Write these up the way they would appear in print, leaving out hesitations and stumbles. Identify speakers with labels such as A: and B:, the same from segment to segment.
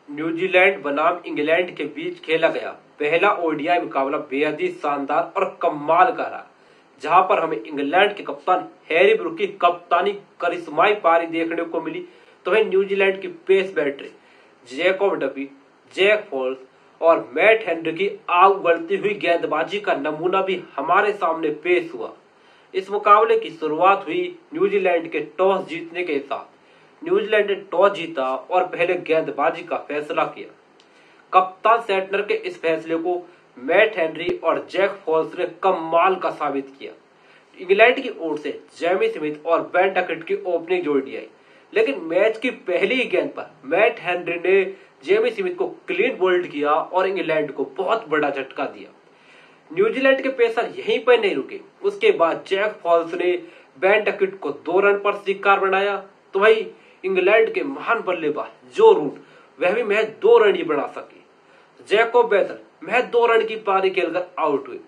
A: New Zealand बनाम England के बीच खेला गया पहला ओडीआई मुकाबला बेहद ही शानदार और कमाल का रहा, जहां पर हमें इंग्लैंड के कप्तान हैरी ब्रूक की कप्तानी करिश्माई पारी देखने को मिली, तो वहीं न्यूजीलैंड की pace battery Jacob Duffy, Zak Foulkes और मैट हेनरी की आग उगलती हुई गेंदबाजी का नमूना भी हमारे सामने पेश हुआ। इस मुकाबले की शुरुआत हुई न्यूजीलैंड के टॉस जीतने के साथ। न्यूजीलैंड ने टॉस जीता और पहले गेंदबाजी का फैसला किया। कप्तान सेटनर के इस फैसले को मैट हेनरी और जैक फॉल्स ने कमाल का साबित किया। इंग्लैंड की ओर से जेमी स्मिथ और बेन डकेट की ओपनिंग जोड़ दी आई, लेकिन मैच की पहली ही गेंद पर मैट हेनरी ने जेमी स्मिथ को क्लीन बोल्ड किया और इंग्लैंड को बहुत बड़ा झटका दिया। न्यूजीलैंड के पेसर यहीं पर नहीं रुके, उसके बाद जैक फॉल्स ने बेन डकेट को 2 रन पर शिकार बनाया, तो वही इंग्लैंड के महान बल्लेबाज जो रूट वह भी महज 2 रन ही बना सके। जैकोब बेथल महज 2 रन की पारी खेलकर आउट हुए।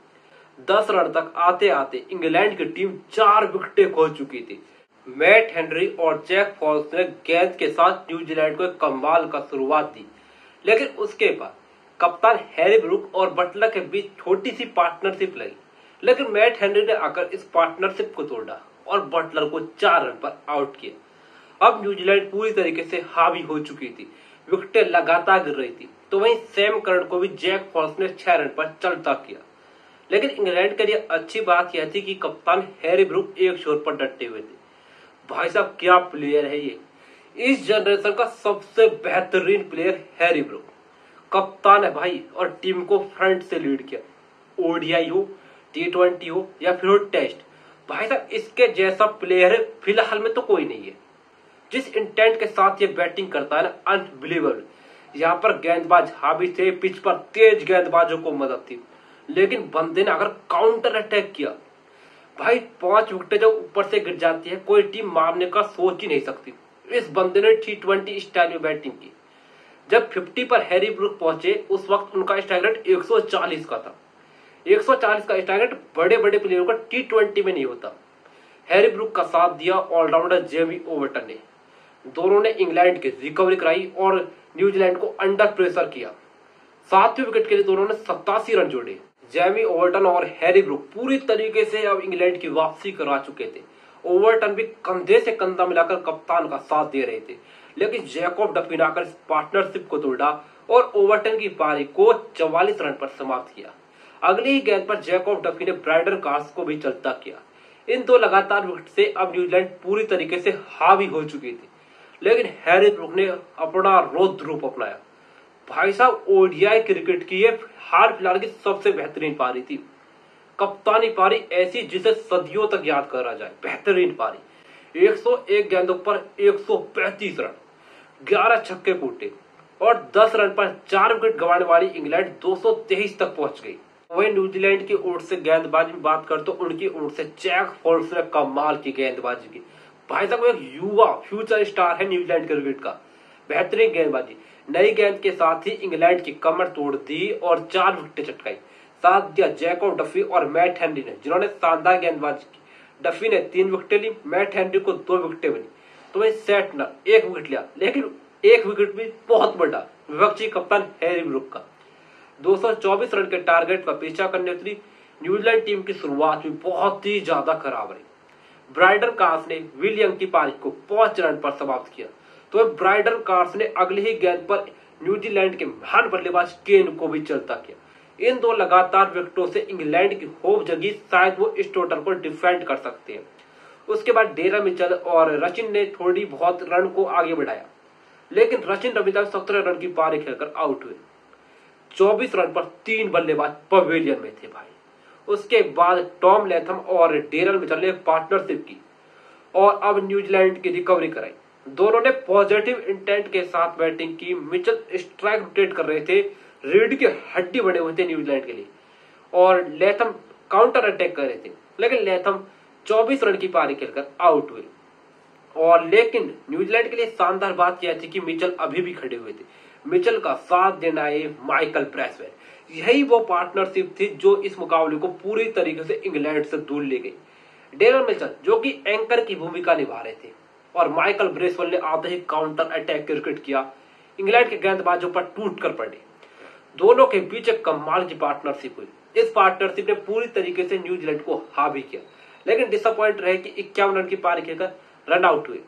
A: 10 रन तक आते आते इंग्लैंड की टीम 4 विकेटें खो चुकी थी। मैट हेनरी और जैक फॉल्स ने गेंद के साथ न्यूजीलैंड को एक कमाल का शुरुआत दी, लेकिन उसके बाद कप्तान हैरी ब्रूक और बटलर के बीच छोटी सी पार्टनरशिप लगी, लेकिन मैट हेनरी ने आकर इस पार्टनरशिप को तोड़ा और बटलर को 4 रन पर आउट किया। अब न्यूजीलैंड पूरी तरीके से हावी हो चुकी थी, विकेटें लगातार गिर रही थी, तो वहीं सैम करन को भी जैक फॉल्स ने 6 रन पर चलता किया। लेकिन इंग्लैंड के लिए अच्छी बात यह थी कि कप्तान हैरी ब्रूक एक छोर पर डटे हुए थे। भाई साहब क्या प्लेयर है ये, इस जनरेशन का सबसे बेहतरीन प्लेयर हैरी ब्रूक। कप्तान है भाई और टीम को फ्रंट से लीड किया, ओडीआई हो, T20 हो या फिर हो टेस्ट। भाई साहब इसके जैसा प्लेयर फिलहाल में तो कोई नहीं है। जिस इंटेंट के साथ ये बैटिंग करता है ना, अनबिलीवेबल। यहाँ पर गेंदबाज हावी थे, पिच पर तेज गेंदबाजों को मदद थी, लेकिन बंदे ने अगर काउंटर अटैक किया, भाई 5 विकेटें जब ऊपर से गिर जाती है कोई टीम मारने का सोच ही नहीं सकती। इस बंदे ने T20 स्टाइल में बैटिंग की। जब 50 पर हैरी ब्रूक पहुंचे उस वक्त उनका स्ट्राइक रेट 140 का था। 140 का स्ट्राइक रेट बड़े बड़े प्लेयरों का T20 में नहीं होता। हैरी ब्रूक का साथ दिया ऑलराउंडर जेमी ओवर्टन ने। दोनों ने इंग्लैंड की रिकवरी कराई और न्यूजीलैंड को अंडर प्रेशर किया। 7वें विकेट के लिए दोनों ने 87 रन जोड़े। जेमी ओवर्टन और हैरी ब्रूक पूरी तरीके से अब इंग्लैंड की वापसी करा चुके थे। ओवर्टन भी कंधे से कंधा मिलाकर कप्तान का साथ दे रहे थे, लेकिन जैकब डफी ने आकर इस पार्टनरशिप को तोड़ा और ओवर्टन की पारी को 44 रन पर समाप्त किया। अगली ही गेंद पर जैकब डफी ने ब्राइडन कार्स को भी चलता किया। इन 2 लगातार विकेट से अब न्यूजीलैंड पूरी तरीके से हावी हो चुकी थी, लेकिन हैरी ब्रूक ने अपना रौद्र रूप अपनाया। भाई साहब ओडीआई क्रिकेट की ये हाल फिलहाल की सबसे बेहतरीन पारी थी। कप्तानी पारी ऐसी जिसे सदियों तक याद करा जाए। बेहतरीन पारी, 101 गेंदों पर 135 रन, 11 छक्के कूटे और 10 रन पर 4 विकेट गंवाने वाली इंग्लैंड 223 तक पहुंच गई। वहीं न्यूजीलैंड की ओर से गेंदबाजी में बात कर तो उनकी ओर से जैक फॉल्स ने कमाल की गेंदबाजी की। भाई साहब एक युवा फ्यूचर स्टार है न्यूजीलैंड क्रिकेट का। बेहतरीन गेंदबाजी, नई गेंद के साथ ही इंग्लैंड की कमर तोड़ दी और 4 विकेटें चटकाई। साथ दिया जैकब डफी और मैट हेनरी ने, जिन्होंने शानदार गेंदबाजी की। डफी ने 3 विकेटें ली, मैट हेनरी को 2 विकेटें बनी, तो वही सेटनर 1 विकेट लिया, लेकिन 1 विकेट भी बहुत बड़ा विपक्षी कप्तान हैरी ब्रूक का। 224 रन के टारगेट का पीछा करने उतरी न्यूजीलैंड टीम की शुरुआत भी बहुत ही ज्यादा खराब रही। ब्राइडन कार्स ने विलियम की पारी को 5 रन पर समाप्त किया, तो ब्राइडन कार्स ने अगली ही गेंद पर न्यूजीलैंड के महान बल्लेबाज केन को भी चलता किया। इन 2 लगातार विकेटों से इंग्लैंड की होप जगी, शायद वो इस टोटल को डिफेंड कर सकते हैं। उसके बाद डेरा मिचेल और रचिन ने थोड़ी बहुत रन को आगे बढ़ाया, लेकिन रचिन रविंद्र 17 रन की पारी खेलकर आउट हुए। 24 रन पर 3 बल्लेबाज पवेलियन में थे भाई। उसके बाद टॉम लैथम और डेरल मिचेल ने पार्टनरशिप की और अब न्यूजीलैंड की रिकवरी कराई। दोनों ने पॉजिटिव इंटेंट के साथ बैटिंग की। मिचेल स्ट्राइक रोटेट कर रहे थे, रीढ़ की हड्डी बने हुए थे न्यूजीलैंड के लिए, और लैथम काउंटर अटैक कर रहे थे, लेकिन लैथम 24 रन की पारी खेलकर आउट हुए। और लेकिन न्यूजीलैंड के लिए शानदार बात यह थी कि मिचेल अभी भी खड़े हुए थे। मिचेल का साथ देना है माइकल ब्रैसवेल। यही वो पार्टनरशिप थी जो इस मुकाबले को पूरी तरीके से इंग्लैंड से दूर ले गई। डेरल मिचेल जो कि एंकर की भूमिका निभा रहे थे और माइकल ब्रेसवेल ने आधे ही काउंटर अटैक क्रिकेट किया। इंग्लैंड के गेंदबाजों पर टूट कर पड़े। दोनों के बीच एक कमाल की पार्टनरशिप हुई। इस पार्टनरशिप ने पूरी तरीके से न्यूजीलैंड को हावी किया, लेकिन डिसअपॉइंट रहे कि 51 रन की पारी खेलकर रन आउट हुए।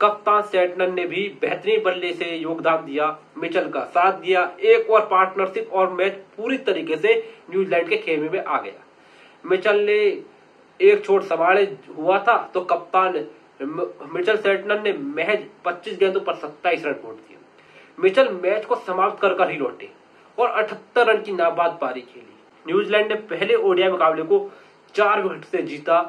A: कप्तान सेटनर ने भी बेहतरीन बल्ले से योगदान दिया, मिचेल का साथ दिया। एक और पार्टनरशिप और मैच पूरी तरीके से न्यूजीलैंड के खेमे में आ गया। मिचेल ने एक छोर संभाले हुआ था तो कप्तान मिचेल सेटनर ने महज 25 गेंदों पर 27 रन छोड़ दिए। मिचेल मैच को समाप्त कर ही लौटे और 78 रन की नाबाद पारी खेली। न्यूजीलैंड ने पहले ओडीआई मुकाबले को 4 विकेट से जीता।